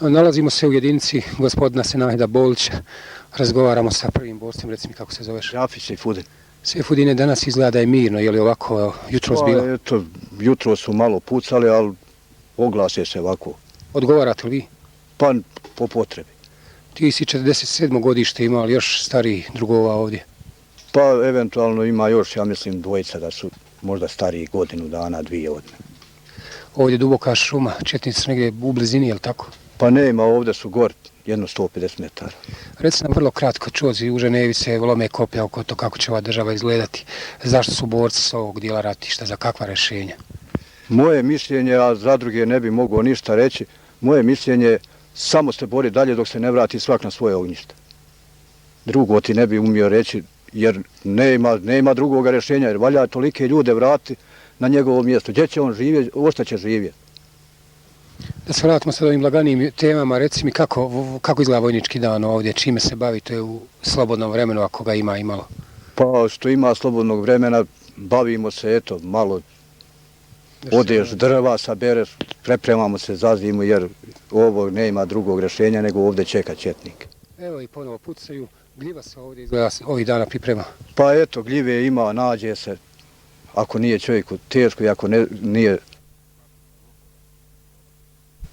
Nalazimo se u jedinici gospodina Senahida Bolića. Razgovaramo sa prvim borcem, reci mi kako se zoveš. Jafić Sejfudin. Sejfudine, danas izgleda da je mirno, je li ovako jutros bilo? Pa eto, jutro su malo pucali, ali oglase se ovako. Odgovarate li vi? Pa po potrebi. Ti si 47. godište, ima li još starih drugova ovdje? Pa eventualno ima još, ja mislim, dvojica da su možda stariji godinu dana, 2 od mene. Ovdje duboka šuma, četnici su negdje u blizini, je li tako? Pa nema, ovdje su gor, jedno 150 metara. Reci nam vrlo kratko, čuoci u Ženevi se lome koplja oko to kako će ova država izgledati. Zašto su borci s ovog dijela ratišta, za kakva rješenja? Moje mišljenje, a za druge ne bi mogao ništa reći, moje mišljenje samo se bori dalje dok se ne vrati svak na svoje ognjište. Drugo ti ne bi umio reći, jer nema drugoga rješenja, jer valja tolike ljude vrati na njegovo mjesto. Gdje će on živjeti, ostaće živjeti. Da se vratimo sad ovim laganijim temama, reci mi kako izgleda vojnički dan ovdje, čime se bavite u slobodnom vremenu ako ga ima imalo? Pa što ima slobodnog vremena, bavimo se, eto, malo odeš drva, sabereš, prepremamo se za zimu, jer ovo nema drugog rješenja nego ovdje čeka četnik. Evo i ponovo pucaju, gljiva se ovdje izgleda ovih dana priprema. Pa eto, gljive ima, nađe se, ako nije čovjeku teško i ako nije,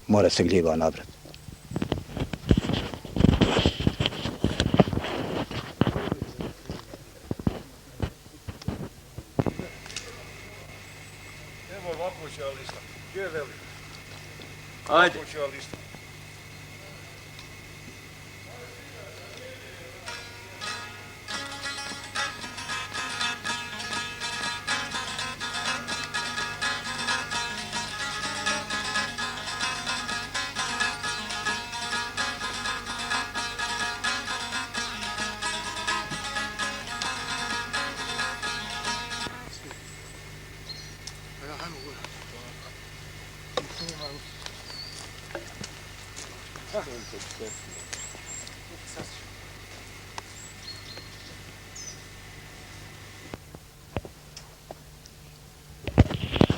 mora se gljiva nabrati. Evo ovako će lista. Gdje je veli? Ajde. Ovako će lista.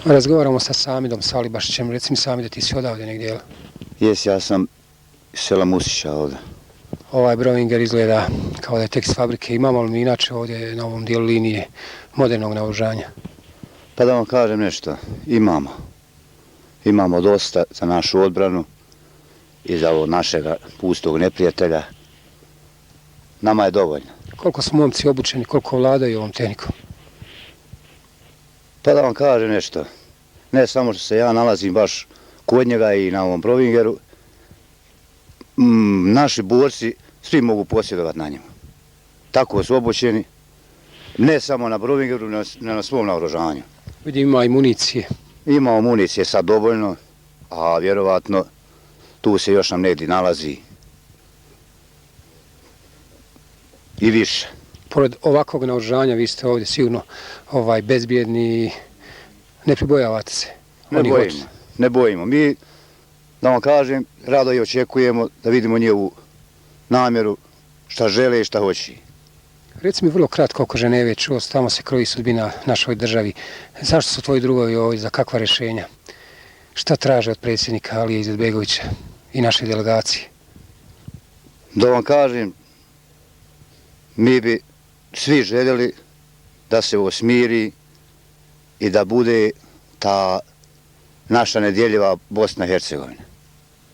Razgovaramo sa Samidom Salibašićem, reci mi Samide, ti si odavde negdje, jel? Jes, ja sam iz sela Musića ovdje. Ovaj Browinger izgleda kao da je tek s fabrike. Imamo li mi inače ovdje na ovom dijelu linije modernog naoružanja? Pa da vam kažem nešto, imamo. Imamo dosta za našu odbranu i za ovog našeg pustog neprijatelja. Nama je dovoljno. Koliko su momci obučeni, koliko vladaju ovom tehnikom? Pa da vam kažem nešto, ne samo što se ja nalazim baš kod njega i na ovom Browingeru, naši borci svi mogu posjedovati na njemu. Tako su obučeni, ne samo na Browingeru, ne na svom naoružanju. Vidim, ima i municije. Imamo municije sad dovoljno, a vjerovatno tu se još nam negdje nalazi i više. Pored ovakvog naoružanja vi ste ovdje sigurno bezbjedni, ne pribojavate se. Ne bojimo. Mi, da vam kažem, rado i očekujemo da vidimo njihovu namjeru, šta žele i šta hoće. Reci mi vrlo kratko oko Ženeve, čuo, tamo se kroji sudbina našoj državi. Zašto su tvoji drugovi ovdje, za kakva rješenja? Šta traže od predsjednika Alije Izetbegovića i naše delegacije? Da vam kažem, mi bi svi željeli da se ovo smiri i da bude ta naša nedjeljiva Bosna i Hercegovina.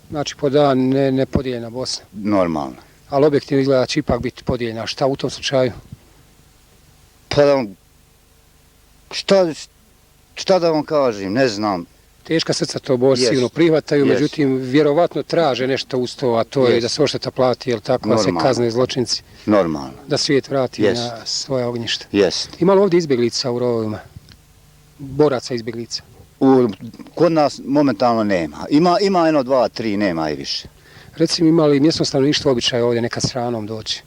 Znači, po dan ne podijeljena Bosna. Normalno. Ali objektivno izgleda da će ipak biti podijeljena. Šta u tom slučaju? Pa da vam, šta da vam kažem, ne znam. Teška srca to borci sigurno prihvataju, međutim, vjerovatno traže nešto uz to, a to je da se odšteta plati, jel tako, da se kazne zločinci. Normalno. Da svijet vrati na svoje ognjište. Jest. Ima li ovdje izbjeglica u rovovima? Boraca izbjeglica? Kod nas momentalno nema. Ima 1, 2, 3, nema i više. Reci mi, ima li mjesno stanovništvo običaj ovdje nekad s hranom doći?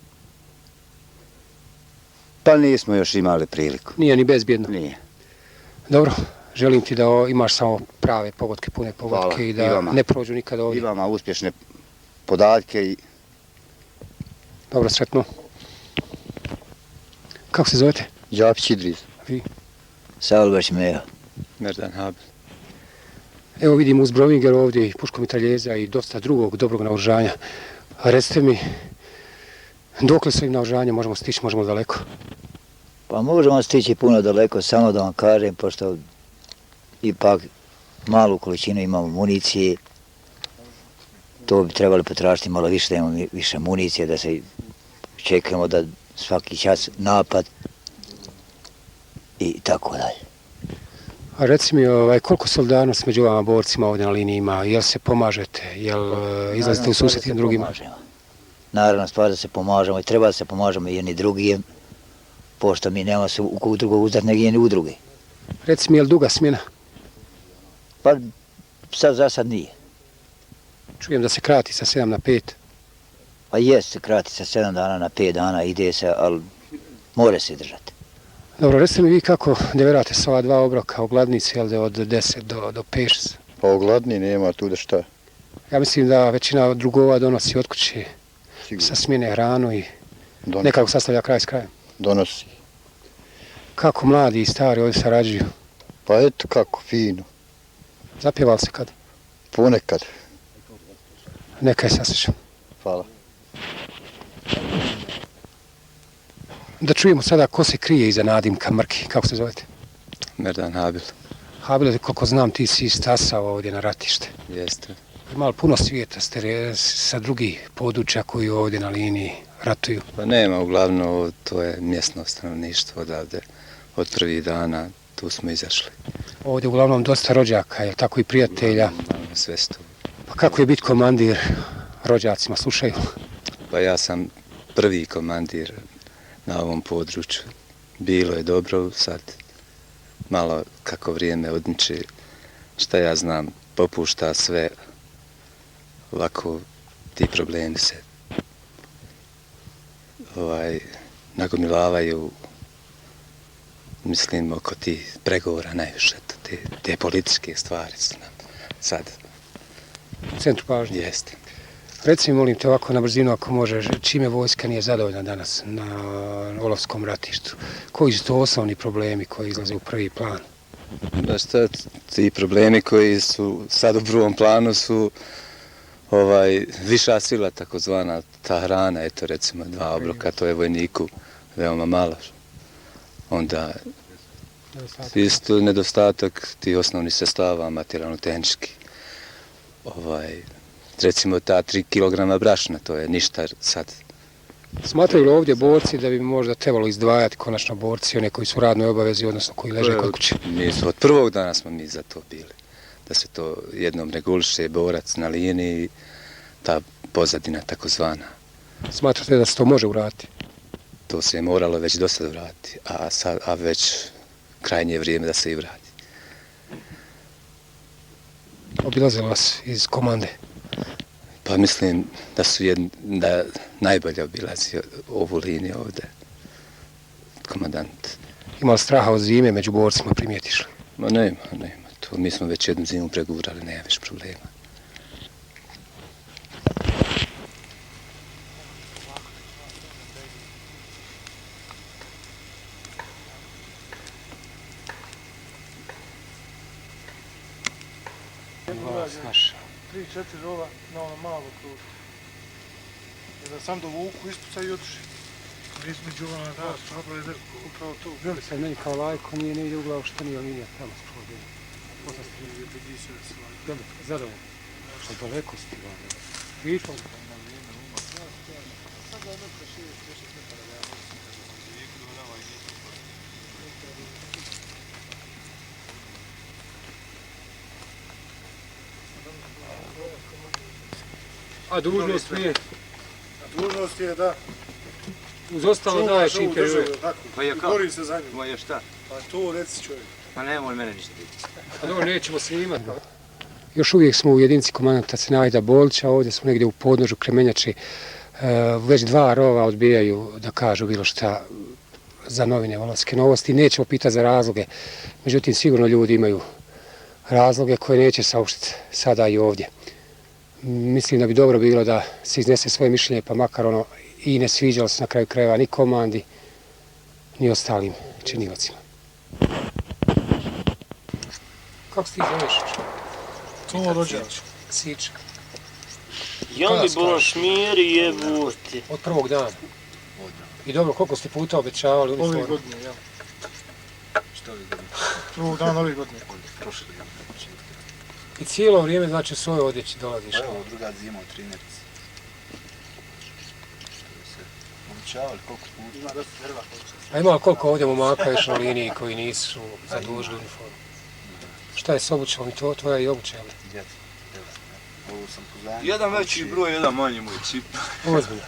Pa nismo još imali priliku. Nije ni bezbjedno? Nije. Dobro, želim ti da imaš samo prave pogodke, pune pogodke i da ne prođu nikad ovdje. I vama uspješne podatke i... Dobro, sretno. Kako se zovete? Đapić Idris. Vi? Selbaš Meja. Merdan Habil. Evo vidimo uz Brominger ovdje i puško mitraljeza i dosta drugog dobrog naoružanja. A recite mi, dokle s ovim naoružanjem možemo stići, možemo daleko? Pa možemo stići puno daleko, samo da vam kažem, pošto ipak malu količinu imamo municije, to bi trebali potražiti malo više, da imamo više municije, da se čekamo da svaki čas napad i tako dalje. A reci mi, koliko solidarnosti među vama borcima ovdje na liniji ima? Jel se pomažete? Jel izlazite u susret jednim drugima? Naravno, stvar da se pomažemo i treba da se pomažemo jedni drugim, pošto mi nema se u drugog uzdat nego jedni u drugi. Reci mi, jel duga smjena? Pa sad za sad nije. Čujem da se krati sa 7 na 5. Pa jest, krati sa 7 dana na 5 dana, ide se, ali more se držati. Dobro, recite mi vi kako deverate s ova 2 obroka u gladnici, jel da od 10 do 5? Pa u gladni nema tu da šta. Ja mislim da većina drugova donosi od kuće sa smjene hranu i nekako sastavlja kraj s krajem. Donosi. Kako mladi i stari ovdje sarađuju? Pa eto kako, fino. Zapjevali se kad? Ponekad. Neka je saslušam. Hvala. Da čujemo sada ko se krije iza nadimka Mrki. Kako se zovete? Merdan Habil. Habile, koliko znam, ti si stasao ovdje na ratište. Jeste. Malo puno svijeta ste sa drugih područja koji ovdje na liniji ratuju. Pa nema, uglavnom to je mjesno stanovništvo odavde. Od prvih dana tu smo izašli. Ovdje uglavnom dosta rođaka, je tako i prijatelja. Uglavnom, sve su tu. Pa kako je biti komandir rođacima, slušaju? Pa ja sam prvi komandir na ovom području. Bilo je dobro, sad malo kako vrijeme odmiče, šta ja znam, popušta sve, ovako ti problemi se nagomilavaju, mislim, oko tih pregovora najviše, te političke stvari su nam sad. U centru pažnje. Jeste. Reci mi, molim te, ovako na brzinu, ako možeš, čime vojska nije zadovoljna danas na Olovskom ratištu? Koji su to osnovni problemi koji izlaze u prvi plan? Da šta, ti problemi koji su sad u prvom planu su viša sila, takozvana ta hrana, eto recimo 2 obroka, to je vojniku veoma malo. Onda isto nedostatak tih osnovnih sestava, materijalno-tehnički. Recimo ta 3 kilograma brašna, to je ništa sad. Smatraju li ovdje borci da bi možda trebalo izdvajati konačno borci, one koji su u radnoj obavezi, odnosno koji leže kod kuće? Od prvog dana smo mi za to bili. Da se to jednom reguliše, borac na liniji, ta pozadina takozvana. Smatrate da se to može uraditi? To se je moralo već do sada vratiti, a već krajnje vrijeme da se i vrati. Obilazilo vas iz komande? Pa mislim da su da najbolje obilazi ovu liniju ovdje, komandant. Ima li straha od zime među borcima, primijetiš li? Ma nema. To mi smo već jednu zimu pregurali, nema više problema. Naša. 3-4 rova na ono malo kružu. I da sam dovuku, ispucaju i otiši. Između ona da, su napravili upravo to. Veli se meni kao lajko nije ne ide u glavu što nije linija tamo skoro. Posle ste vidi se da se laži. Dobro, zadovoljno. Što daleko si ti vada. Vidiš li? Sad da neka 6-10 metara da ja nosim. Vijeku da dava i nisu. A dužnost mi je, Dužnost je da uz ostalo daješ intervju. Pa je kao? Bori se za nju. Ma je šta? Pa to reci čovjek. Pa nemoj mene ništa biti. A dobro, nećemo snimati. Još uvijek smo u jedinici komandanta Senajda Bolića, ovdje smo negdje u podnožju Kremenjači. Već 2 rova odbijaju da kažu bilo šta za novine Olovske novosti. Nećemo pitati za razloge, međutim sigurno ljudi imaju razloge koje neće saopštiti sada i ovdje. Mislim da bi dobro bilo da se iznese svoje mišljenje, pa makar ono i ne sviđalo se na kraju krajeva ni komandi, ni ostalim činiocima. Kako se ti zoveš? To rođač. Sička. Ja mi boš miri jebote. Od prvog dana. I dobro, koliko ste puta obećavali Ove uniformu? godine, ja. Prvog dana ove godine. I cijelo vrijeme, znači, u svojoj odjeći dolaziš. Evo, druga zima u 13. Običavali koliko smo... A ima li koliko ovdje momaka još na liniji koji nisu zadužili uniformu? Šta je s obućom i tvoja i obuća? Ovo sam pozajemio. Jedan veći broj, jedan manji moj čip. Ozbiljno.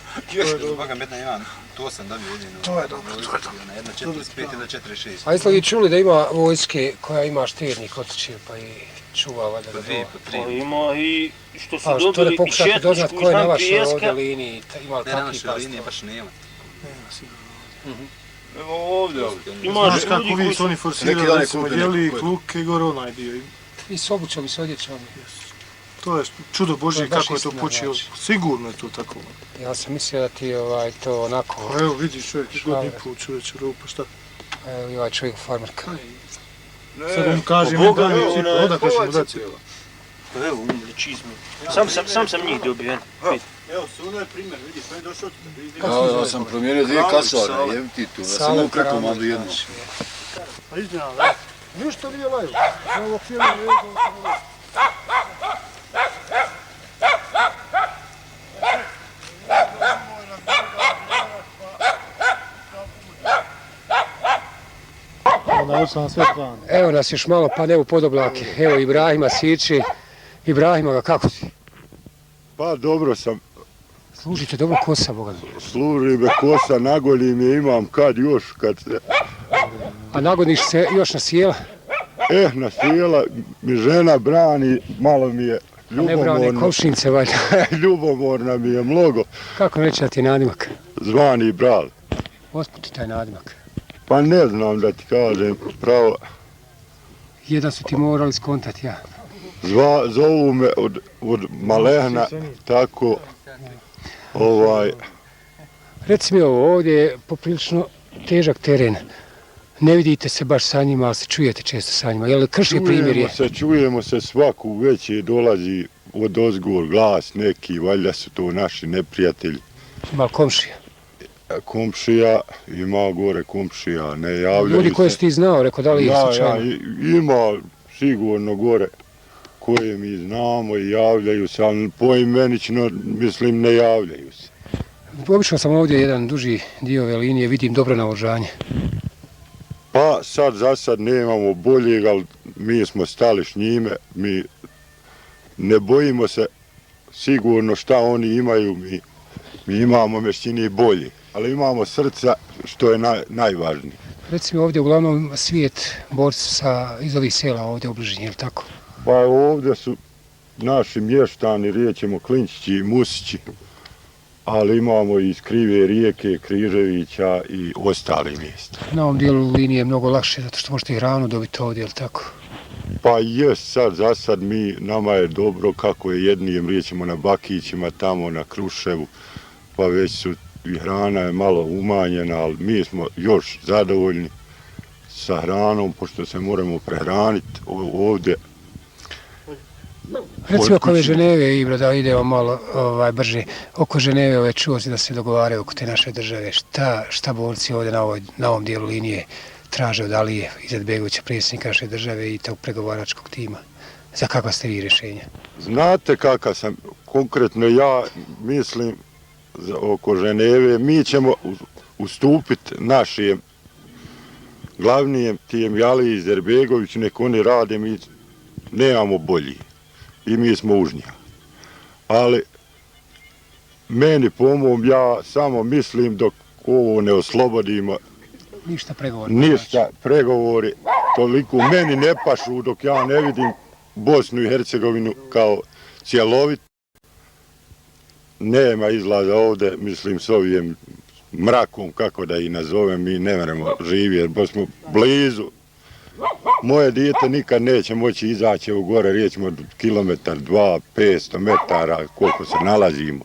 Boga jedna imam, to sam dobio jedino. To je dobro, to je dobro. Jedna 45 ili 46. A jeste li čuli da ima vojske koja ima štirnik otići pa i čuva valjda da Dvije po tri. Pa ima i što su Pa što dobili ne i pokušate doznat četničku ko je na znam vašoj ovdje pijeska. liniji, ima li Ne, na takvih našoj liniji pastova? baš nema. Nema sigurno. Evo ovdje. Imaš Znaš kako ljudi vi koji su oni Neki forsirali, dan je recimo, kupio jeli neko kluke gore onaj dio. I s obućom i s odjećom. To je čudo Božje To je baš kako je to istina, počeo. znači. Sigurno je to tako. Ja sam mislio da ti to onako, Pa evo vidiš čovjek, godinu Šaler. i pol čovječe rupa, šta? evo i ovaj čovjek farmerka. Sad da mu kažem, Pa Boga, daj mi evo, cipu, onaj, odakle ćemo kovac dati je cipu? Pa evo, umri čizme. Sam sam njih dobio. Evo, suno je primjer, vidi, sve je došao. Ja sam promijenio dvije kasare, jem ti tu. Ja sam mu preko mandu jednu. Pa izmjena, da. Ništa nije laju. Evo film je Evo nas još malo pa ne u podoblake. Evo Ibrahima Siči. Ibrahima ga kako si? Pa dobro sam, Služite dobro kosa, Boga mi. služi me kosa, nagolim je, imam kad još, kad se, A nagodiš se još na sjela? na sjela mi žena brani, malo mi je A ne brane ljubomorno, komšinice valjda. ljubomorna mi je mnogo, Kako reći da ti je nadimak? zvani Bral. Otkud ti taj nadimak? Pa ne znam da ti kažem pravo, Jedan su ti morali skontati ja. zovu me od malehna, tako, Reci mi ovo, ovdje je poprilično težak teren. Ne vidite se baš sa njima, ali se čujete često sa njima. Jel krši primjer je? čujemo se svaku večer, dolazi od ozgor glas neki, valjda su to naši neprijatelji. Ima li komšija? Komšija, ima gore komšija, ne javljaju Ljudi koje se. si ti znao, rekao da li ih slučajno? Ima sigurno gore koje mi znamo i javljaju se, ali poimenično, mislim, ne javljaju se. Obišao sam ovdje jedan duži dio ove linije, vidim dobro naoružanje. Pa za sad nemamo boljeg, ali mi smo stali s njime, mi ne bojimo se sigurno šta oni imaju, mi imamo mešćini bolje, ali imamo srca što je najvažnije. Reci mi ovdje uglavnom svijet borci iz ovih sela ovdje u bližini, je li tako? Pa ovdje su naši mještani, rijećemo Klinčići i Musići, ali imamo i iz Krive rijeke, Križevića i ostali mjesta. Na ovom dijelu linije je mnogo lakše, zato što možete i hranu dobiti ovdje, je li tako? Pa jest za sad nama je dobro kako je jednijem, rijećemo na Bakićima, tamo na Kruševu, pa već su i hrana je malo umanjena, ali mi smo još zadovoljni sa hranom, pošto se moramo prehraniti ovdje. Recimo oko ove Ženeve, Ibro, da idemo malo brže, oko Ženeve ove čuo si da se dogovaraju oko te naše države. Šta borci ovdje na ovom dijelu linije traže od Alije Izetbegovića, predsjednika naše države i tog pregovaračkog tima? Za kakva ste vi rješenja? Znate kakav sam, konkretno ja mislim oko Ženeve, mi ćemo ustupiti našem glavnijem tijem Aliji Izetbegoviću, nek oni rade, mi nemamo bolji. I mi smo užnja. Ali meni pomom, ja samo mislim dok ovo ne oslobodimo, Ništa pregovori toliko meni ne pašu dok ja ne vidim Bosnu i Hercegovinu kao cjelovit. Nema izlaza ovdje, mislim s ovim mrakom, kako da ih nazovem, mi ne moramo živjeti, jer smo blizu. Moje dijete nikad neće moći izaći u gore, rijećemo kilometar, 2, 500 metara, koliko se nalazimo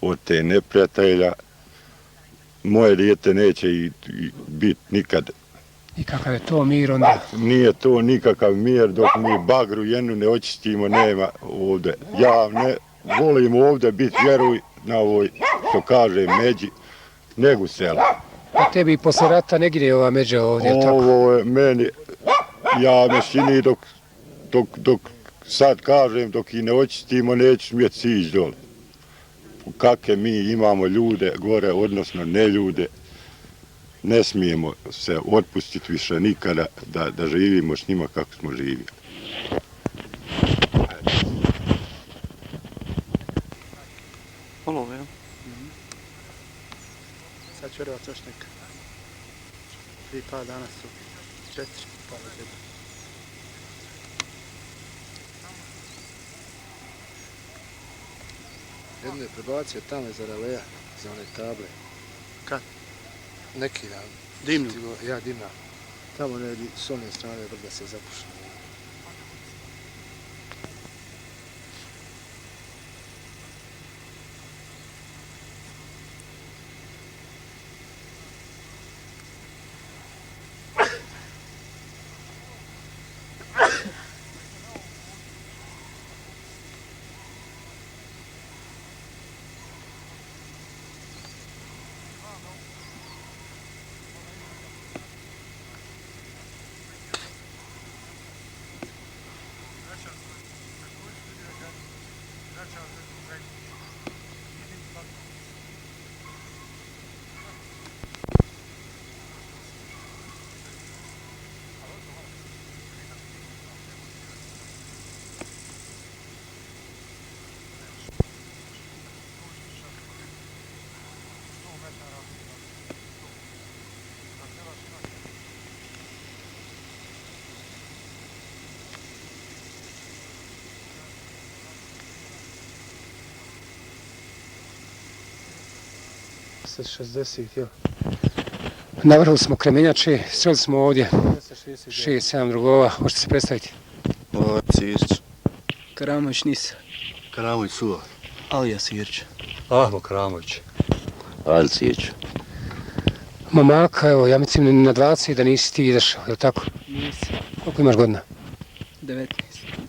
od te neprijatelja. Moje dijete neće biti nikad I kakav je to mir onda? Nije to nikakav mir dok mi bagru jednu ne očistimo, nema ovdje. Ja ne volim ovdje biti, vjeruj, na ovoj, što kaže, međi, nego sela. A tebi i posle rata ne gine ova međa ovdje, tako? Ovo je meni, ja me čini dok sad kažem, dok i ne očistimo, neću smjeti sići dole. Kakve mi imamo ljude gore, odnosno ne ljude, ne smijemo se otpustiti više nikada da živimo s njima kako smo živjeli. Olove, ja? Sad ću vjerovat još neka. 3 dana su 4 pala djeda. Jedno je prebacio tamo za Raleja, za one table. Kad? Neki dan. Dimnu? Ja, dimna. Tamo ne, s one strane brda se zapušno. Sad 60, jel? Navrhali smo kremenjače, sreli smo ovdje 6-7 drugova. Možete se predstaviti? Ovo Cirić. Karamović Nisa. Karamović Suva. Alija Sirć. Ahmo Karamović. Ali Cirić. Momaka, evo, ja mislim na 20 da nisi ti izašao, je li tako? Nisam. Koliko imaš godina? 19.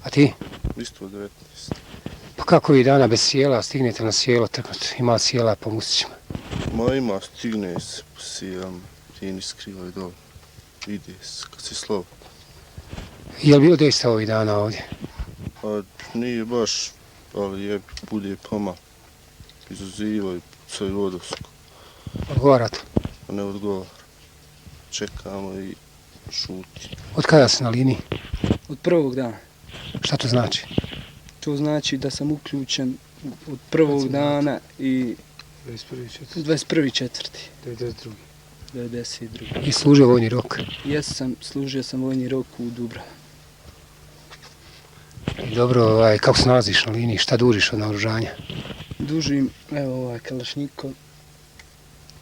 A ti? Isto 19. Pa kako vi dana bez sjela, stignete na sjelo trknuti? Ima li sjela po Musićima? Ma ima, stigne se po sijam, rini skrivaju dole. Ide se, kad si slov. Je li bilo dejstva ovih dana ovdje? A nije baš, ali je, bude pomal. Izazivaju, pucaju vodovsku. Odgovara to? A ne odgovara. Čekamo i šuti. Od kada si na liniji? Od prvog dana. Šta to znači? To znači da sam uključen od prvog dana i 21.4. 92. I služio vojni rok? Jesam, služio sam vojni rok u Dubravu. I dobro, kako se nalaziš na liniji, šta dužiš od naoružanja? Dužim, evo ovaj Kalašnikov,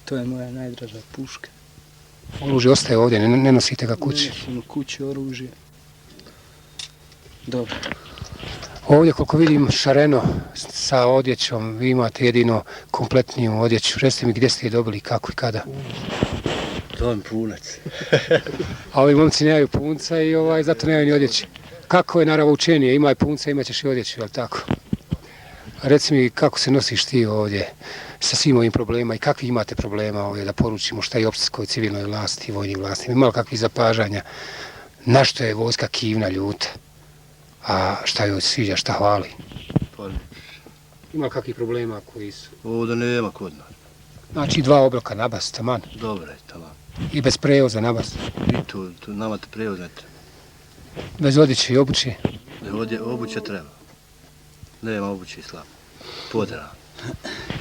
to je moja najdraža puška. Oružje ostaje ovdje, ne nosite ga kući? Ne nosimo kući oružje. Dobro. Ovdje koliko vidim šareno sa odjećom, vi imate jedino kompletniju odjeću. Recite mi gdje ste je dobili, kako i kada? To je punac. A ovi momci nemaju punca i zato nemaju ni odjeće. Kako je narava učenije, ima i punca, imat ćeš i odjeću, jel tako? A reci mi kako se nosiš ti ovdje sa svim ovim problemima i kakvi imate problema ovdje da poručimo šta je opskoj civilnoj vlasti i vojnim vlastima. Ima li kakvih zapažanja? Na što je vojska kivna, ljuta? A šta joj sviđa, šta hvali? Pa, ima kakvih problema koji su? ovdje nema kod nas. Znači 2 obroka nabas, taman. Dobro je, taman. I bez prevoza nabas. I to nama te prevoz ne treba. Bez odjeće i obuće. Obuće treba. Nema obuće i slabo. Podra.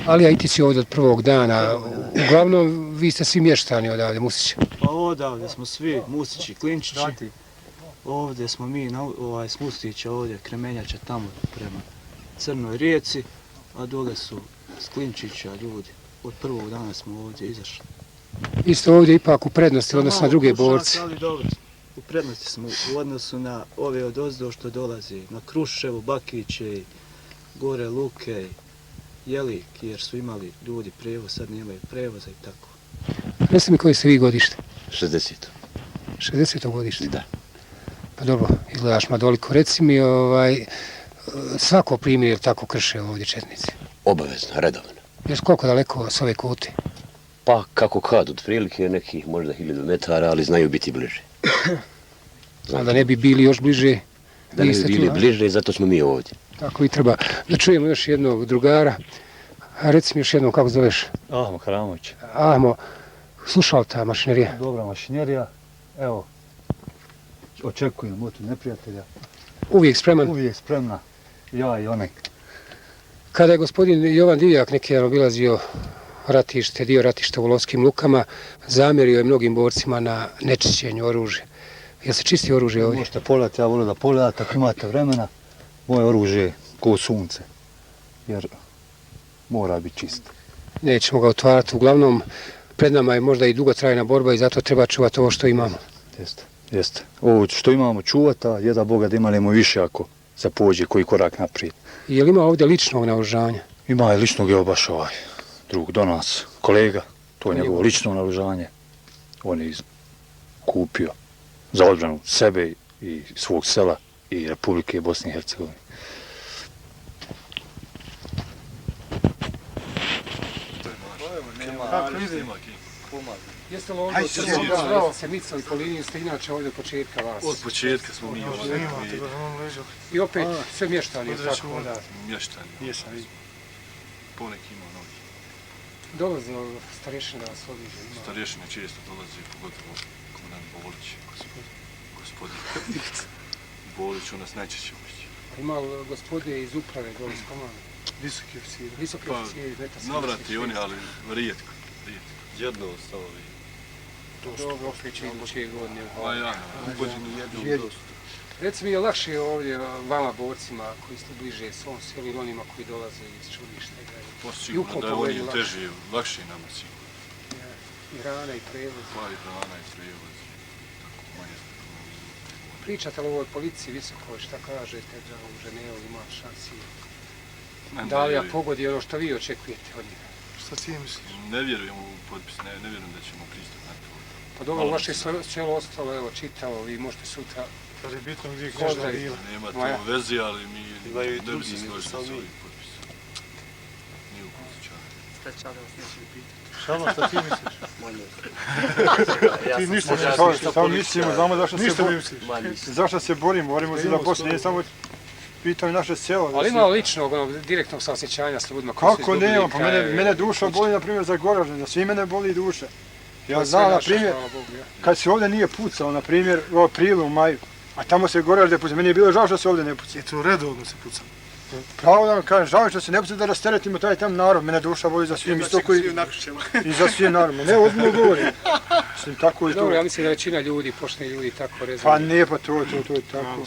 Ali i ti si ovdje od prvog dana. Uglavnom, vi ste svi mještani odavde, Musića. Pa odavde smo svi, Musići, Klinčići. Ovdje smo mi, s Mustića ovdje, Kremenjača tamo prema Crnoj rijeci, a dole su s Klinčića ljudi. Od prvog dana smo ovdje izašli. Vi ste ovdje ipak u prednosti, odnosno na druge borce. Ali dobro, u prednosti smo u odnosu na ove od ozdo što dolazi, na Kruševu, Bakiće i gore Luke, Jelik, jer su imali ljudi prevoz, sad nemaju prevoza i tako. Recite mi koji ste vi godište? 60. 60. godište? Da. Pa dobro, izgledaš madoliko. Reci mi, svako primjer je tako krše ovdje četnici? Obavezno, redovno. Još koliko daleko s ove kute? Pa kako kad, otprilike nekih možda 1000 metara, ali znaju biti bliže. A da ne bi bili još bliže? Da ne bi bili bliže, zato smo mi ovdje. Tako i treba. Da čujemo još jednog drugara. A reci mi još jednom kako zoveš? Ahmo Haramović. Ahmo, slušao ta mašinerija? Dobra mašinerija. Evo, očekujem od neprijatelja. Uvijek spreman? Uvijek spremna. Ja i onaj. Kada je gospodin Jovan Divjak neki dan obilazio ratište, dio ratišta u Lovskim lukama, zamjerio je mnogim borcima na nečišćenju oružja. Jel se čisti oružje ovdje? Možete pogledati, ja volim da pogledate, ako imate vremena, moje oružje je ko sunce, jer mora biti čisto. Nećemo ga otvarati, uglavnom pred nama je možda i dugotrajna borba i zato treba čuvati ovo što imamo. Jeste. Ovo što imamo čuvati, a jedan Boga da imalimo više ako se pođe koji korak naprijed. Je li ima ovdje ličnog naoružanja? Ima je ličnog, evo baš ovaj drug do nas, kolega, to je njegovo lično naoružanje. On je kupio za odbranu sebe i svog sela i Republike Bosne i Hercegovine. Kako ide? Jeste li ovdje od se micali po liniju, ste inače ovdje od početka vas? Od početka smo mi ovdje. I opet sve mještani, tako da? Mještani. Jesam, vidim. Poneki ima novi. Dolaze starješine da vas odliže? Starješine često dolaze, pogotovo komandant Bolić, gospodin Bolić, on nas najčešće uviđe. Ima li gospode iz uprave dole s komandom? Visoki oficiri. Visoki oficiri, neka se... Navrati oni, ali rijetko. Jedno ostalo vi. Dobro, opet će iduće godine. Pa ja, godinu jednu. Reci mi, je lakše ovdje vama borcima koji ste bliže svom selu ili onima koji dolaze iz čudišta i dalje? Pa sigurno da je ovdje teže, lakše nama sigurno. I hrana i prevoz. Pa i hrana i prevoz. Pričate li o ovoj policiji visokoj, šta kažete da u Ženevu ima šansi? Da li ja pogodi ono što vi očekujete od njega? Šta ti misliš? Ne vjerujem u potpis, ne vjerujem da ćemo pristup na to. Pa dobro, vaše selo ostalo, evo, čitavo, vi možete sutra... Kad je bitno gdje každa bila. Nema to veze, ali mi ne bi se složili sa ovim potpisom. Nije u slučaju. Šta vas neće li pitati? Šalo, šta ti misliš? Manje. Ti ništa ne kažeš, samo mislimo, znamo zašto se borimo za Bosnu, nije samo pitanje naše selo. Ali ima ličnog, direktnog saosjećanja s ljudima koji su izgubili kraj... Kako nema, pa mene duša boli, na primjer, za Goraždane, svi mene boli duša. Ja znam, na primjer, kad se ovdje nije pucao, na primjer, u aprilu, u maju, a tamo se Goražde pucao, meni je bilo žao što se ovdje ne pucao. To redovno se pucao. Pravo da vam kažem, žao što se ne pucao da rasteretimo taj tam narod, mene duša boli za svim istoku i za svim narodima. Ne, ozbiljno govorim. Mislim, tako je to. Dobro, ja mislim da većina ljudi, pošteni ljudi, tako rezali. Pa ne, pa to je tako.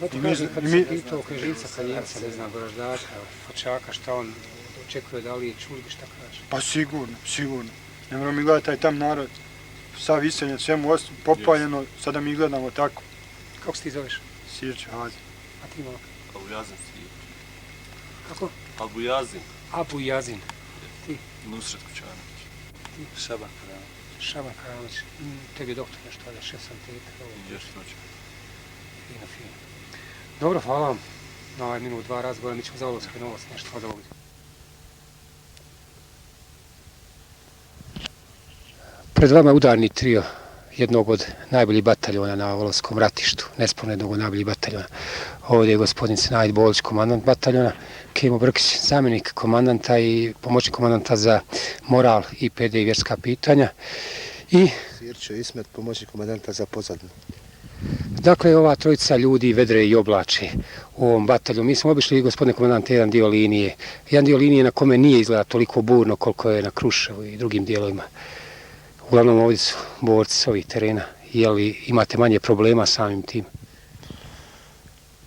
Zato kažem, kad se pitao Križinca, Kanjevca, ne znam, Goraždaka, Fočaka, šta on očekuje, da li je čuli, šta kaže? Pa sigurno. Ne moramo mi gledati taj tam narod, sav iseljen, svemu popaljeno, sada mi gledamo tako. Kako se ti zoveš? Sirče Hazin. A ti malo? Abujazin Sirče. Kako? Abujazin. Abujazin. Ti? Nusret Kućanović. Ti? Šaban Karanović. Šaban Karanović. Tebi je doktor nešto, ali 6 sam teta. Još noće. Fino. Dobro, hvala vam na ovaj minut, 2 razgovora, mi ćemo za Olovski novac nešto od ovdje. Pred vama je udarni trio jednog od najboljih bataljona na Olovskom ratištu, nesporno jednog od najboljih bataljona. Ovdje je gospodin Senajd Bolić, komandant bataljona, Kemo Brkić, zamjenik komandanta i pomoćnik komandanta za moral, IPD i vjerska pitanja. I Sirče Ismet, pomoćnik komandanta za pozadinu. Dakle, ova trojica ljudi vedre i oblače u ovom batalju. Mi smo obišli, gospodine komandante, jedan dio linije na kome nije izgleda toliko burno koliko je na Kruševu i drugim dijelovima. Uglavnom ovdje su borci s ovih terena. Je li imate manje problema samim tim?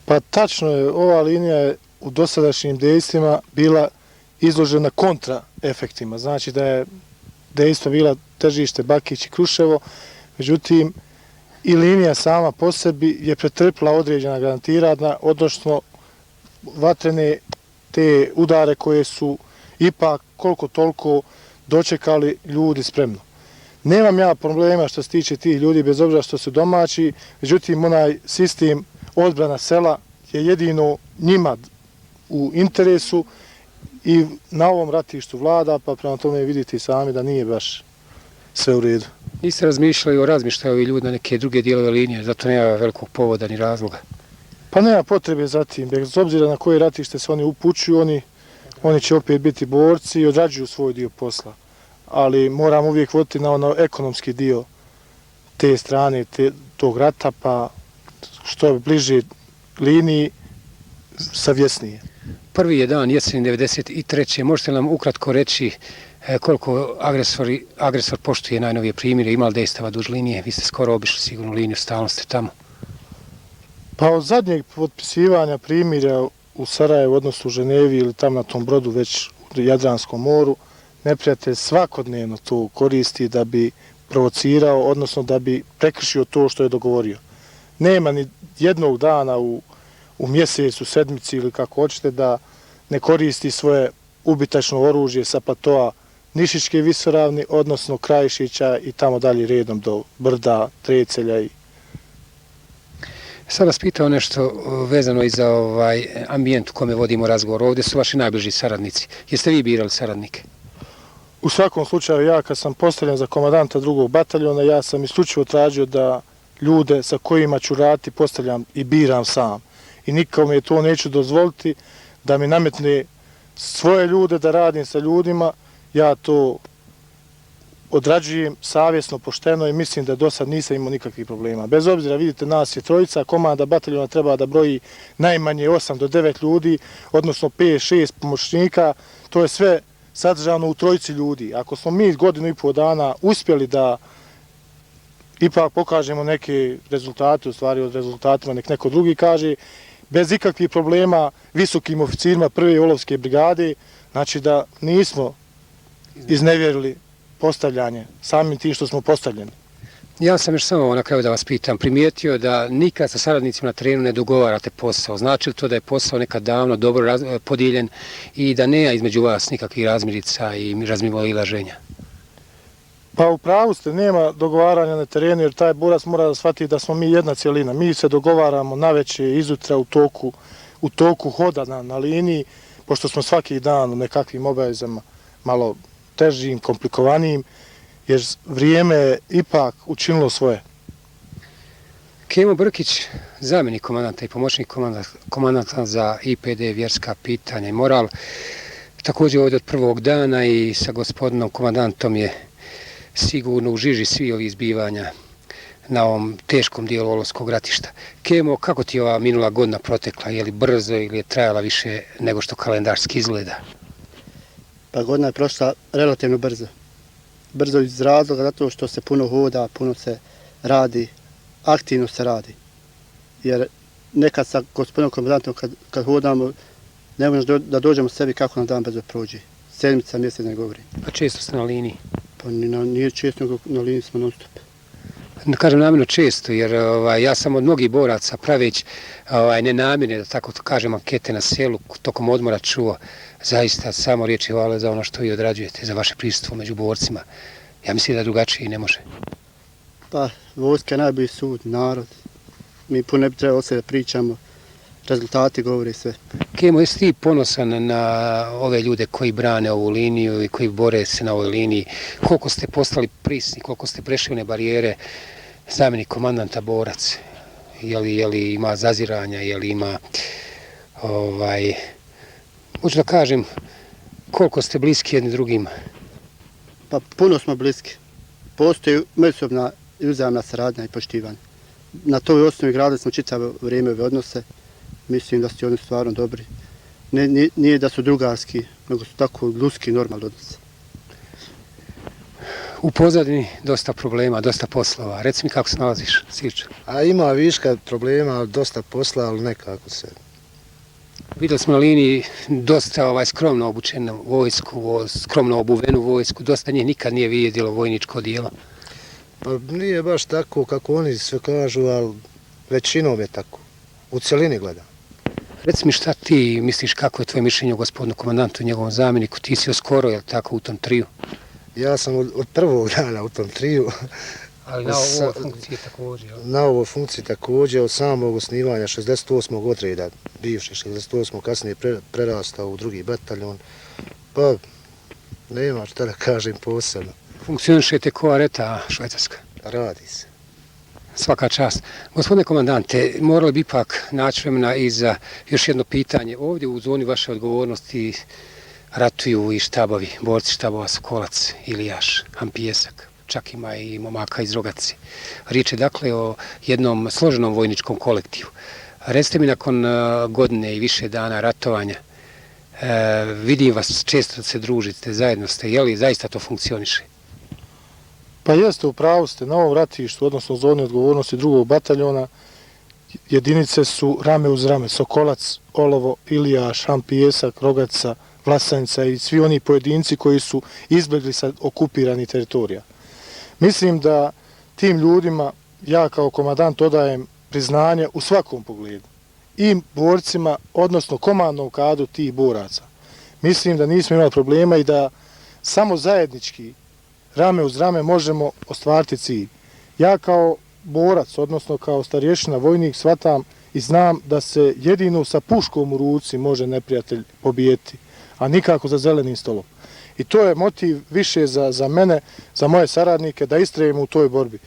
Pa tačno je, ova linija je u dosadašnjim dejstvima bila izložena kontra efektima. Znači da je dejstvo bila težište Bakić i Kruševo, međutim i linija sama po sebi je pretrpila određena garantirana, odnosno vatrene te udare koje su ipak koliko toliko dočekali ljudi spremno. Nemam ja problema što se tiče tih ljudi, bez obzira što su domaći, međutim onaj sistem odbrana sela je jedino njima u interesu i na ovom ratištu vlada, pa prema tome vidite i sami da nije baš sve u redu. Niste razmišljali o razmišljaju ovi ljudi na neke druge dijelove linije, zato nema velikog povoda ni razloga. Pa nema potrebe za tim, bez obzira na koje ratište se oni upućuju, oni će opet biti borci i odrađuju svoj dio posla. Ali moram uvijek voditi na ono ekonomski dio te strane, tog rata, pa što je bliže liniji, savjesnije. Prvi je dan jesen 93. Možete nam ukratko reći koliko agresor poštuje najnovije primjere, ima li dejstava duž linije? Vi ste skoro obišli sigurno liniju, stalno ste tamo. Pa od zadnjeg potpisivanja primjera u Sarajevu, odnosno u Ženevi ili tam na tom brodu već u Jadranskom moru, neprijatelj svakodnevno to koristi da bi provocirao, odnosno da bi prekršio to što je dogovorio. Nema ni jednog dana u mjesecu, sedmici ili kako hoćete da ne koristi svoje ubitačno oružje sa platoa Nišićke visoravni, odnosno Krajišića i tamo dalje redom do Brda, Trecelja. Sad vas pitao nešto vezano i za ambijent u kome vodimo razgovor. Ovdje su vaši najbliži saradnici. Jeste vi birali saradnike? U svakom slučaju, ja kad sam postavljen za komandanta 2. bataljona, ja sam isključivo tražio da ljude sa kojima ću raditi postavljam i biram sam. I nikome to neću dozvoliti da mi nametne svoje ljude, da radim sa ljudima. Ja to odrađujem savjesno, pošteno i mislim da do sad nisam imao nikakvih problema. Bez obzira, vidite, nas je trojica, komanda bataljona treba da broji najmanje 8 do 9 ljudi, odnosno 5-6 pomoćnika. To je sve sadržano u trojici ljudi. Ako smo mi godinu i pol dana uspjeli da ipak pokažemo neke rezultate, u stvari od rezultatima nek neko drugi kaže, bez ikakvih problema visokim oficirima 1. olovske brigade, znači da nismo iznevjerili postavljanje, samim tim što smo postavljeni. Ja sam još samo na kraju da vas pitam, primijetio da nikad sa saradnicima na terenu ne dogovarate posao. Znači li to da je posao nekad davno dobro podijeljen i da nema između vas nikakvih razmirica i razmimoilaženja? Pa u pravu ste, nema dogovaranja na terenu jer taj borac mora da shvati da smo mi jedna cijelina. Mi se dogovaramo naveče, izutra u toku hoda na liniji, pošto smo svaki dan u nekakvim obavezama malo težim, komplikovanijim, jer vrijeme je ipak učinilo svoje. Kemo Brkić, zamjenik komandanta i pomoćnik komandanta za IPD, vjerska pitanja i moral, također ovdje od prvog dana i sa gospodinom komandantom je sigurno u žiži svi ovi izbivanja na ovom teškom dijelu Olovskog ratišta. Kemo, kako ti je ova minula godina protekla? Je li brzo ili je trajala više nego što kalendarski izgleda? Pa godina je prošla relativno brzo. Brzo iz razloga zato što se puno hoda, puno se radi, aktivno se radi. Jer nekad sa gospodinom komandantom kad hodamo, ne možemo da dođemo sebi kako nam dan brzo prođe. Sedmica, mjesec ne govori. A često ste na liniji? Pa nije često, nego na liniji smo non stop. Kažem namjerno često, jer ja sam od mnogih boraca praveć nenamjerne, da tako kažem, ankete na selu, tokom odmora čuo zaista samo riječi hvale za ono što vi odrađujete, za vaše prisustvo među borcima. Ja mislim da drugačije ne može. Pa, vojska je najbolji sud, narod. Mi puno ne bi trebalo sve da pričamo, rezultati govore sve. Kemo, jesi ti ponosan na ove ljude koji brane ovu liniju i koji bore se na ovoj liniji? Koliko ste postali prisni, koliko ste prešli one barijere, zamjenik komandanta borac? Je li ima zaziranja, je li ima, hoću da kažem, koliko ste bliski jedni drugima? Pa puno smo bliski. Postoji međusobna i uzajamna saradnja i poštivanje. Na toj osnovi gradili smo čitavo vrijeme ove odnose. Mislim da su oni stvarno dobri. Nije da su drugarski, nego su tako ljudski, normalni odnosi. U pozadini dosta problema, dosta poslova. Reci mi kako se nalaziš, Sirča? A ima viška problema, dosta posla, ali nekako se. Vidjeli smo na liniji dosta skromno obučenu vojsku, skromno obuvenu vojsku. Dosta njih nikad nije vidjelo vojničko dijelo. Pa nije baš tako kako oni sve kažu, ali većinom je tako. U cjelini gledam. Reci mi šta ti misliš, kako je tvoje mišljenje o gospodinu komandantu i njegovom zamjeniku? Ti si skoro, je li tako, u tom triju? Ja sam od prvog dana u tom triju. Ali na ovoj funkciji također. Na ovoj funkciji također, od samog osnivanja 68. odreda, bivši 68. kasnije prerastao u drugi bataljon. Pa, nema šta da kažem posebno. Funkcionišete ko areta švajcarska? Radi se. Svaka čast. Gospodine komandante, morali bi ipak naći vremena i za još jedno pitanje. Ovdje u zoni vaše odgovornosti ratuju i štabovi, borci štabova Sokolac, Ilijaš, Hampijesak, čak ima i momaka iz Rogaci. Riječ je dakle o jednom složenom vojničkom kolektivu. Recite mi nakon godine i više dana ratovanja, vidim vas često da se družite, zajedno ste, je li zaista to funkcioniše? Pa jeste, u pravu ste, na ovom ratištu, odnosno zoni odgovornosti drugog bataljona, jedinice su rame uz rame, Sokolac, Olovo, Ilijaš, Hampijesak, Rogaca, Vlasanica i svi oni pojedinci koji su izbjegli sa okupiranih teritorija. Mislim da tim ljudima ja kao komandant odajem priznanje u svakom pogledu. I borcima, odnosno komandnom kadru tih boraca. Mislim da nismo imali problema i da samo zajednički rame uz rame možemo ostvariti cilj. Ja kao borac, odnosno kao starješina vojnik, shvatam i znam da se jedino sa puškom u ruci može neprijatelj pobijeti, a nikako za zelenim stolom. I to je motiv više za mene, za moje saradnike, da istrajemo u toj borbi.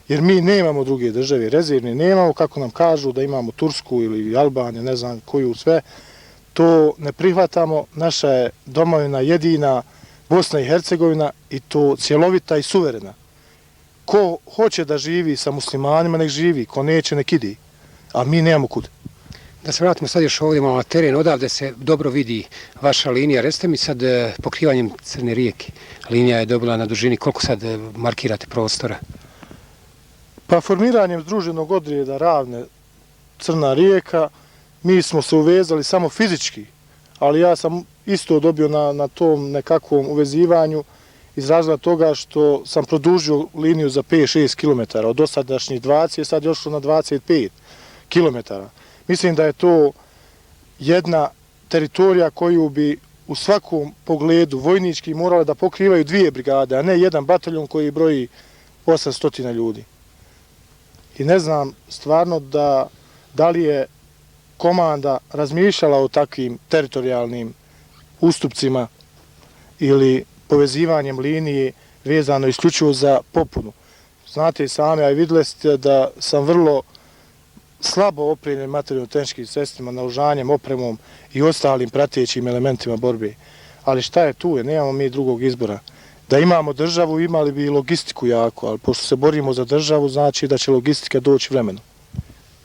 Jer mi nemamo druge države, rezervne nemamo, kako nam kažu da imamo Tursku ili Albaniju, ne znam koju sve. To ne prihvatamo, naša je domovina jedina, Bosna i Hercegovina, i to cjelovita i suverena. Ko hoće da živi sa muslimanima, nek živi, ko neće, nek ide. A mi nemamo kud. Da se vratimo sad još ovdje malo na teren, odavde se dobro vidi vaša linija. Recite mi sad pokrivanjem Crne rijeke. Linija je dobila na dužini, koliko sad markirate prostora? Pa formiranjem združenog odreda Ravne Crna rijeka, mi smo se uvezali samo fizički, ali ja sam isto dobio na tom nekakvom uvezivanju iz razloga toga što sam produžio liniju za 5-6 km. Od dosadašnjih 20 je sad došlo na 25 km. Mislim da je to jedna teritorija koju bi u svakom pogledu vojnički morale da pokrivaju 2 brigade, a ne jedan bataljon koji broji 800 ljudi. I ne znam stvarno da li je komanda razmišljala o takvim teritorijalnim ustupcima ili povezivanjem linije vezano isključivo za popunu. Znate i sami, a i vidjeli ste da sam vrlo slabo opremljen materijalno-tehničkim sredstvima, naoružanjem, opremom i ostalim pratećim elementima borbe. Ali šta je tu? Nemamo mi drugog izbora. Da imamo državu, imali bi i logistiku jako, ali pošto se borimo za državu, znači da će logistika doći vremenom.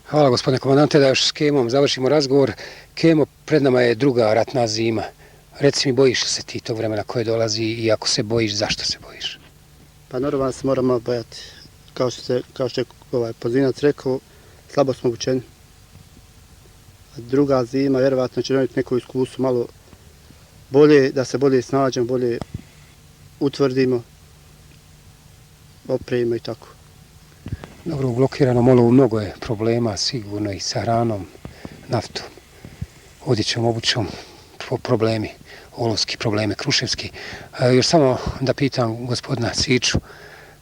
Hvala gospodine komandante, da još s Kemom završimo razgovor. Kemo, pred nama je druga ratna zima. Reci mi, bojiš se ti tog vremena koje dolazi i ako se bojiš, zašto se bojiš? Pa normalno se moramo bojati. Kao što je Pozinac rekao, slabo smo obučeni. Druga zima, vjerovatno će donijeti neko iskustvo malo bolje, da se bolje snađemo, bolje utvrdimo, opremimo i tako. Dobro, u blokiranom olovu mnogo je problema, sigurno i sa hranom, naftom, odjećom, obućom, problemi, olovski problemi, kruševski. Još samo da pitam gospodina Siču,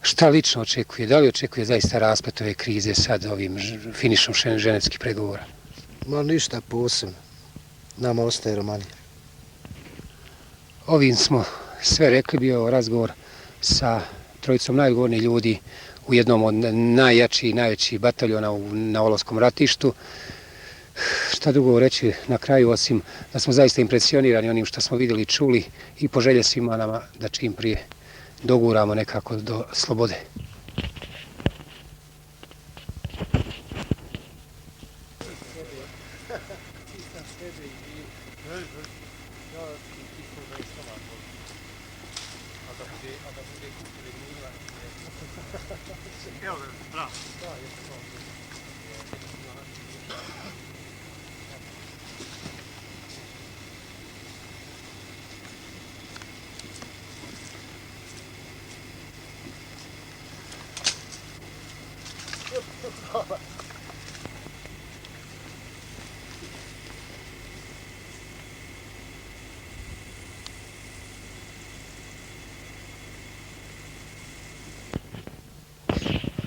šta lično očekuje? Da li očekuje zaista rasplet ove krize sad ovim finišom ženevskih pregovora? Ma ništa posebno. Nama ostaje Romanija. Ovim smo sve rekli, bio razgovor sa trojicom najodgovornijih ljudi u jednom od najjačih i najvećih bataljona na Olovskom ratištu. Šta drugo reći na kraju, osim da smo zaista impresionirani onim što smo vidjeli i čuli i poželje svima nama da čim prije doguramo nekako do slobode.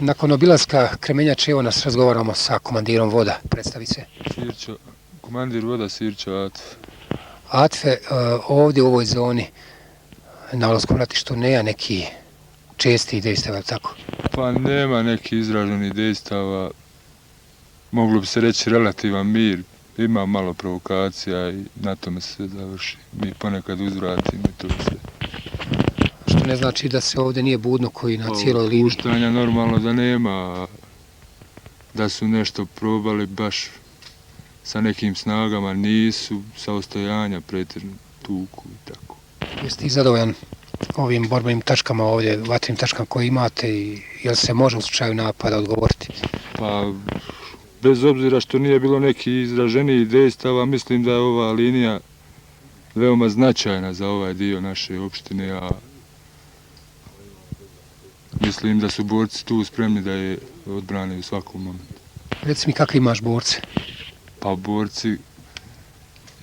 Nakon obilaska Kremenjače, evo nas razgovaramo sa komandirom voda. Predstavi se. Sirčo, komandir voda Sirčo Atve. Atve, ovdje u ovoj zoni na Olovskom ratištu nema neki česti dejstava, je li tako? Pa nema neki izraženih dejstava. Moglo bi se reći relativan mir. Ima malo provokacija i na tome se sve završi. Mi ponekad uzvratimo i to sve. Što ne znači da se ovdje nije budno koji na cijeloj liniji. Puštanja normalno da nema, da su nešto probali baš sa nekim snagama, nisu sa ostojanja pretežno tuku i tako. Jeste i zadovoljan ovim borbenim tačkama ovdje, vatrenim tačkama koje imate i jel se može u slučaju napada odgovoriti? Pa, bez obzira što nije bilo neki izraženiji dejstava, mislim da je ova linija veoma značajna za ovaj dio naše opštine, a mislim da su borci tu spremni da je odbrane u svakom momentu. Reci mi kakvi imaš borce? Pa borci,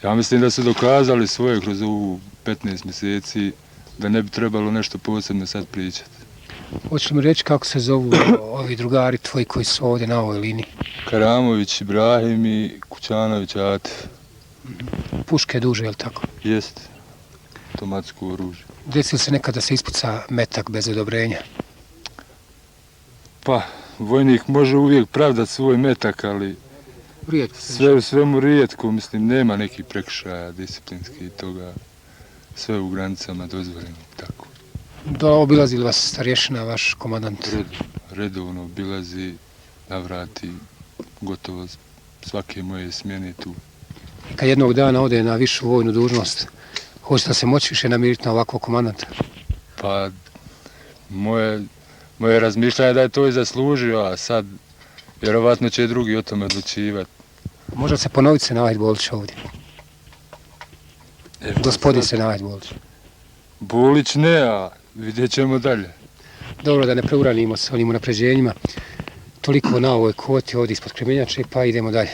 ja mislim da su dokazali svoje kroz ovu 15 mjeseci, da ne bi trebalo nešto posebno sad pričati. Hoćeš li mi reći kako se zovu ovi drugari tvoji koji su ovdje na ovoj liniji? Karamović Ibrahim i Kućanović Atif. Puške duže, je li tako? Jeste, automatsko oružje. Desi li se nekad da se ispuca metak bez odobrenja? Pa, vojnik može uvijek pravdati svoj metak, ali sve u svemu rijetko, mislim, nema nekih prekršaja disciplinskih i toga, sve u granicama dozvoljeno, tako. Da obilazi li vas starješina, vaš komandant? Redovno obilazi, navrati gotovo svake moje smjene tu. Kad jednog dana ode na višu vojnu dužnost, hoćete se moći više namiriti na ovakvog komandanta? Pa, moje razmišljanje je da je to i zaslužio, a sad vjerovatno će i drugi o tome odlučivati. Može se ponoviti Senajd Bolić ovdje? Gospodin Senajd Bolić. Bolić ne, a vidjet ćemo dalje. Dobro, da ne preuranimo sa onim unapređenjima. Toliko na ovoj kvoti ovdje ispod Kremenjače, pa idemo dalje.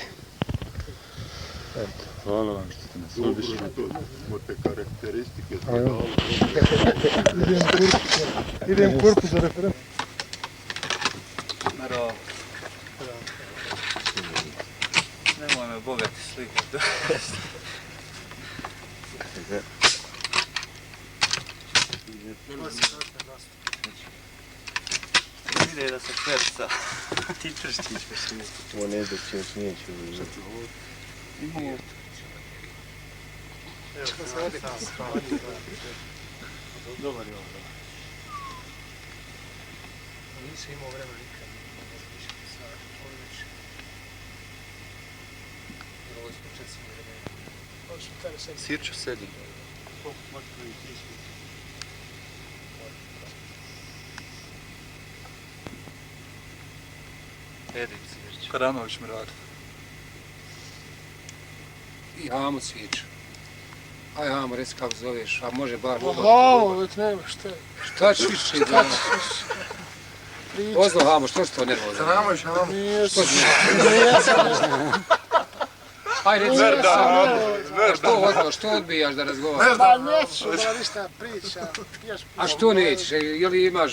Hvala vam što ste nas obišli. Mote karakteristike. Idem korpus za referent. Merhaba. Nemoj me bogati slikati. Vide da se šverca. Ti prštić više. Ovo ne dok će neću. Imamo. Dobar je ovo. Nisam imao vremena nikad. Sirčo sedi. Edim Sirčo. Karamović mi radi. I Amo Svić. Aj Amo, reci kako zoveš, a može bar... Amo, već nema šta. Šta ćeš više da... Ozlo Amo, što si to nervozno? Karamović, Amo. Što si? Nijesam. Aj reci, što Ozlo, što odbijaš da razgovaraš? Pa neću da ništa pričam. A što nećeš,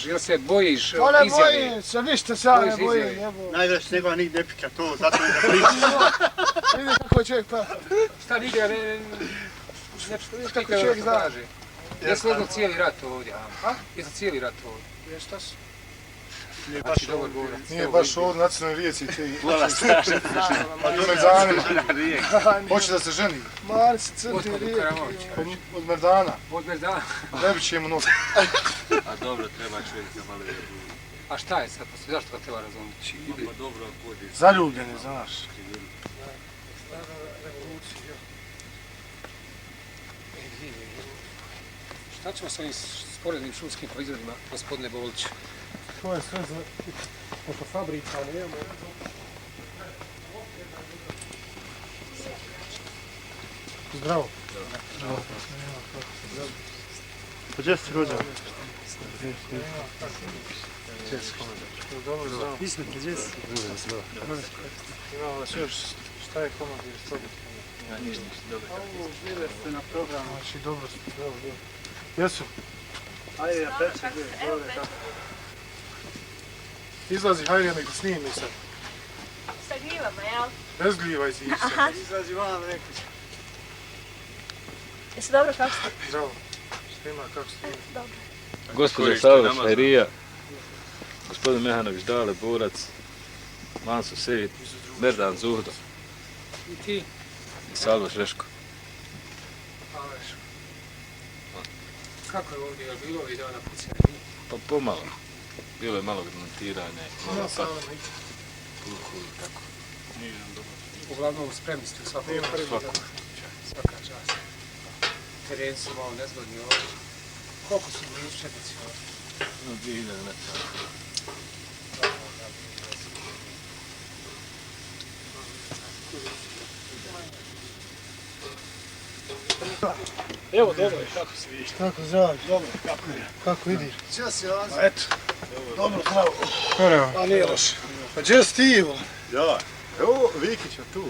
jel se bojiš izjave? Pa ne bojim se, ništa se ja ne bojim. Najdraž se njegova nigde ne pika to, zato ne da pričam. Vidi kako je čovjek pa. Šta nigde, ne kako čovjek kaže. Jesi li cijeli rat ovdje, Amo? Jesi cijeli rat ovdje? Jesi, šta su? Nije baš ovdje nacionalne rijeci ti. Vola strašno. Od Merdana. Hoće da se ženi. Mani se crti rijek. Od Merdana. Od Merdana. Ne bi će mu nogu. A dobro, treba čovjek za malo da A šta je sad, zašto ga treba razumjeti? Pa dobro, ako odi. Zaljubljeni, znaš. Šta ćemo s ovim sporednim šumskim proizvodima, gospodine Bolić? To je sve za... Oko fabrika, nemamo. Zdravo. Zdravo. Pa gdje si rođen? Dobro, zdravo. Ismete, gdje si? Imamo vas još, šta je komandir s tobom? Ja ništa, dobro. Ovo, bile ste na programu. Znači, dobro ste, dobro. Jesu? Ajde, ja peče, dobro, kako? Izlazi, hajde nek snimi sad. Sa gljivama, jel? Bez gljiva iziđi sad. Izlazi vam nekoć. Jesi dobro kako ste? Zdravo. Snima kako ste? Dobro. Gospođa Savović Hairija, gospodin Mehanović Dale Borac, Manso Sejid, Merdan Zuhdo I ti? i Salvo Šreško. Kako je ovdje, je li bilo ovih dana pucanja? Pa pomalo. Bilo je malo granatiranja, malo sad. Puhu i tako. Uglavnom spremni ste u svakom Svako. Svaka čast. Teren su malo nezgodni ovdje. Koliko su blizu četnici ovdje? 2000 metara. Evo, dobro je, kako se vidiš? Kako zdravi? Dobro, kako je? Kako vidiš? Če si Lazo? Eto, dobro, zdravo. A nije loše. Pa gdje si ti, Ivo? Ja, evo Vikića tu.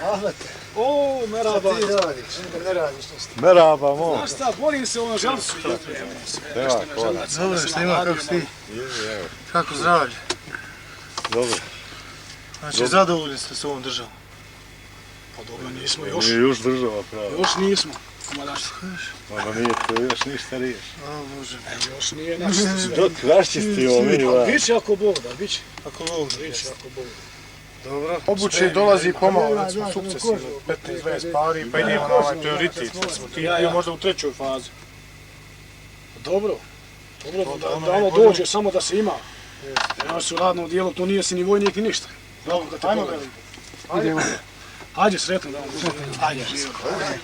Ahmet. O, meraba. Šta ti radiš? Ne radiš ništa. Meraba, mo. Znaš šta, borim se ono žalcu. Dobro, šta ima, kako si ti? Kako zdravlje? Dobro. Znači, zadovoljni ste s ovom državom? Pa dobro, nismo još. Nije još država prava. Još nismo. Ma daš se. Ono nije to još ništa riješ. A, Bože, još nije našte sve. Dok raščistimo mi vas. Biće ako Bog da, biće. Ako Bog da, biće ako Bog da. Dobro. Obuče dolazi pomalo, recimo, sukcesivno, 15-20 pari, pa idemo na ovaj prioritet. Recimo, ti bio možda u trećoj fazi. Dobro. Dobro, da ono dođe, samo da se ima. Znaš, u radnom dijelu, to nije si ni vojnik ni ništa. Ajmo, idemo. Ajde, sretno da vam bude. Ajde,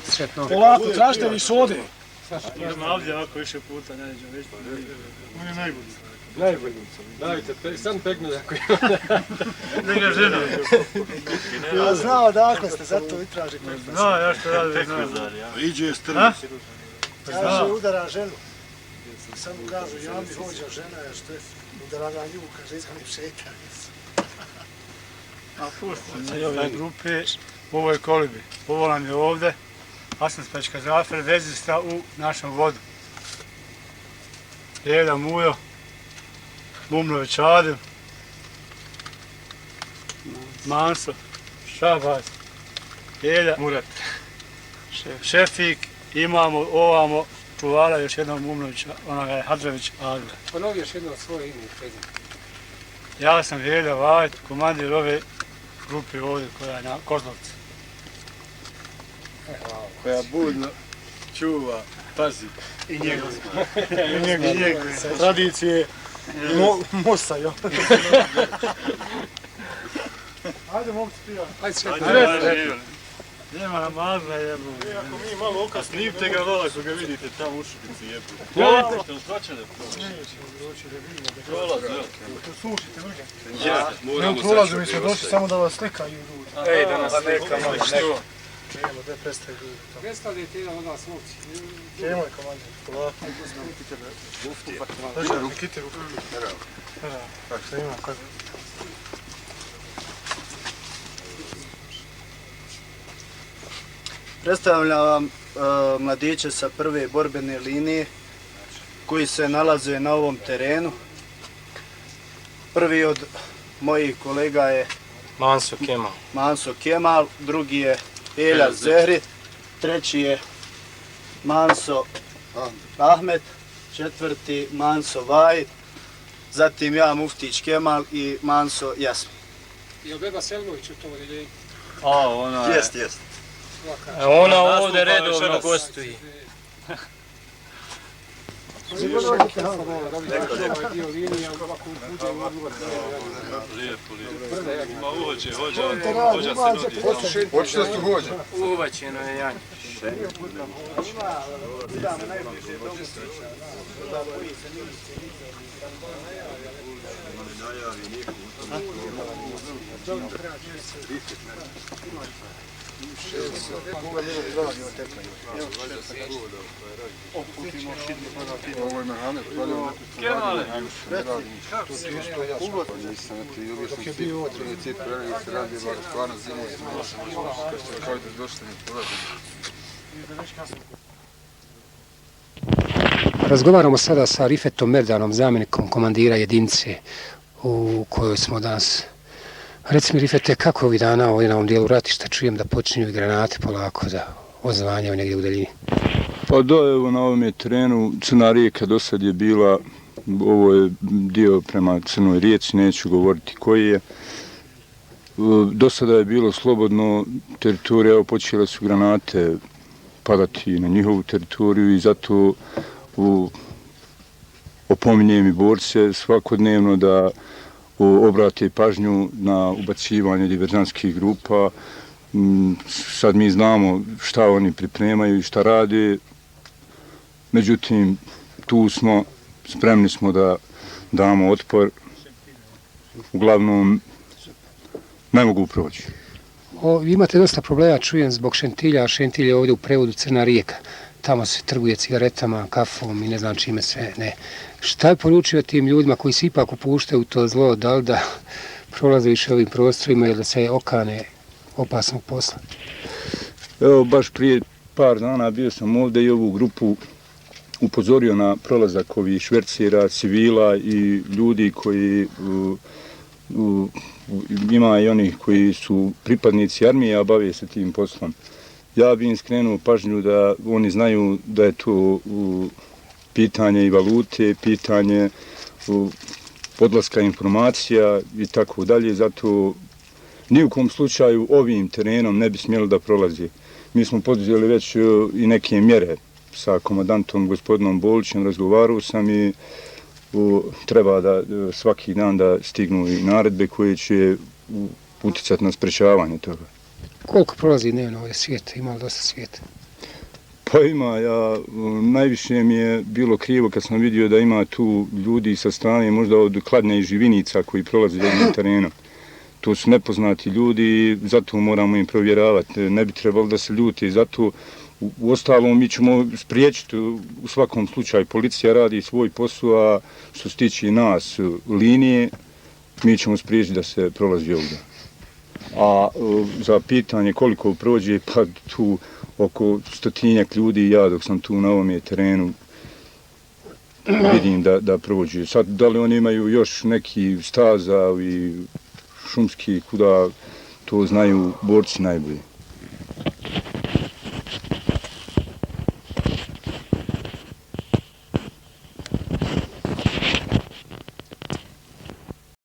sretno. Polako, tražite vi sode. Idem ovdje ovako više puta, ne neđem već. On je najbolji. Najbolji. Dajte, sam pegnu ako ima. Ne ga žena. Ja znao odakle ste, zato vi traži pekmez. No, ja što radim, znam. Iđe strni. Kaže, udara ženu. Samo kažu, ja mi hođa žena, jer što je udara na nju, kaže, izgani šetanicu. A pušta ove grupe, u ovoj kolibi. Ovo nam je ovdje, Asnaspečka Zafer, vezista u našem vodu. Jeda Mujo, Mumnović Adem, Manso, Šabas, Jelja, Murat, Šefik, imamo ovamo čuvala još jednog Mumnovića, onoga je Hadžević Adem. Ponovi još jedno svoje ime i prezime. Ja sam Jelja Vajt, komandir ove grupe ovdje koja je na Kozlovcu. Koja budno čuva, pazi. I njegov. I njegov. Tradicije Mosa, jo. Ajde, mogu ti pijati. Ajde, Ajde. Nema namazna jebu. Ako mi malo oka snimite ga malo ako ga vidite tamo u šupici jebu. Ja, što li hoće da prođe? Nećemo doći da vidimo. Prolaz, Sušite vrge. Ja, Ne prolazu mi se doći samo da vas slikaju ljudi. Ej, da nas neka malo neko. Čujemo, gdje prestaju ljudi. Predstavljajte jedan od nas momci. Čujemo je komandir. Polako. Dođe, Nikite ruku. Kako se ima, kako? Predstavljam vam mladiće sa prve borbene linije koji se nalaze na ovom terenu. Prvi od mojih kolega je Manso Kemal, drugi je Elja Zehri, treći je Manso Ahmet, četvrti Manso Vajt, zatim ja Muftić Kemal i Manso Jasmin. Je li Beba Selmović u tom odjeljenju? A, ona je. Jest. Ona ovdje redovno gostuje. Lijepo. Ma hođa se nudi. Hoćeš da su hođa? Uvaćeno je Janja. Ovo je Mehanet, Kemale! Dok je bio ovo trinicijet, prvi se radi, stvarno zimuje. Kao da došli ne prolazimo. Razgovaramo sada sa Rifetom Merdanom, zamjenikom komandira jedinice u kojoj smo danas. Reci mi, Rifete, kako ovih dana ovdje na ovom dijelu ratišta čujem da počinju i granate polako da odzvanjaju negdje u daljini? Pa evo na ovom terenu Crna rijeka do sad je bila, ovo je dio prema Crnoj rijeci, neću govoriti koji je. Do sada je bilo slobodno teritorija, evo počele su granate padati na njihovu teritoriju i zato opominjem i borce svakodnevno da obrate pažnju na ubacivanje diverzantskih grupa. Sad mi znamo šta oni pripremaju i šta rade, međutim tu smo, spremni smo da damo otpor, uglavnom ne mogu proći. Imate dosta problema, čujem, zbog Šentilja, a Šentilj je ovdje u prevodu Crna rijeka. Tamo se trguje cigaretama, kafom i ne znam čime sve ne. Šta je poručio tim ljudima koji se ipak upuštaju u to zlo, da li da prolaze više ovim prostorima ili da se okane opasnog posla? Evo, baš prije par dana bio sam ovdje i ovu grupu upozorio na prolazak ovih švercera, civila i ljudi koji ima i onih koji su pripadnici armije, a bave se tim poslom. Ja bih im skrenuo pažnju da oni znaju da je to pitanje i valute, pitanje odlaska informacija i tako dalje, zato ni u kom slučaju ovim terenom ne bi smjelo da prolazi. Mi smo poduzeli već i neke mjere sa komandantom gospodinom Bolićem, razgovarao sam i treba da svaki dan da stignu i naredbe koje će uticati na sprečavanje toga. Koliko prolazi dnevno ovdje svijeta? Ima li dosta svijeta? Pa ima, najviše mi je bilo krivo kad sam vidio da ima tu ljudi sa strane, možda od Kladnja i Živinica koji prolaze jednim terenom. To su nepoznati ljudi i zato moramo im provjeravati. Ne bi trebalo da se ljuti, zato u ostalom mi ćemo spriječiti u svakom slučaju. Policija radi svoj posao, a što se tiče nas linije, mi ćemo spriječiti da se prolazi ovdje. A za pitanje koliko prođe, pa tu oko 100-tinjak ljudi, ja dok sam tu na ovom terenu vidim da prođe. Sad, da li oni imaju još neki staza i šumski, kuda to znaju borci najbolje.